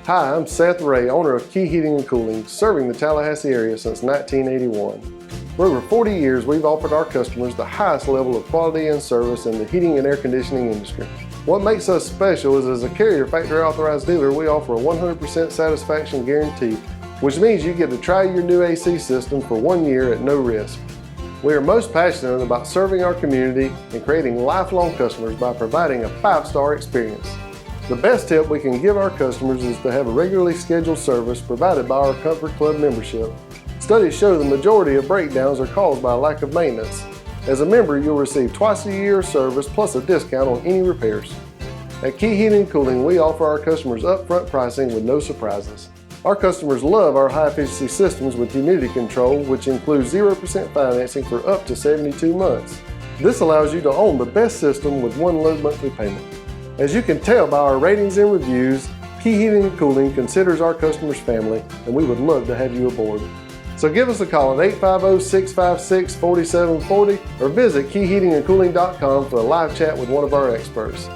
Hi, I'm Seth Ray, owner of Key Heating and Cooling, serving the Tallahassee area since 1981. For over 40 years, we've offered our customers the highest level of quality and service in the heating and air conditioning industry. What makes us special is, as a Carrier factory authorized dealer, we offer a 100% satisfaction guarantee, which means you get to try your new AC system for 1 year at no risk. We are most passionate about serving our community and creating lifelong customers by providing a 5-star experience. The best tip we can give our customers is to have a regularly scheduled service provided by our Comfort Club membership. Studies show the majority of breakdowns are caused by a lack of maintenance. As a member, you'll receive twice a year service plus a discount on any repairs. At Key Heating and Cooling, we offer our customers upfront pricing with no surprises. Our customers love our high-efficiency systems with humidity control, which includes 0% financing for up to 72 months. This allows you to own the best system with one low monthly payment. As you can tell by our ratings and reviews, Key Heating and Cooling considers our customers family, and we would love to have you aboard. So give us a call at 850-656-4740 or visit keyheatingandcooling.com for a live chat with one of our experts.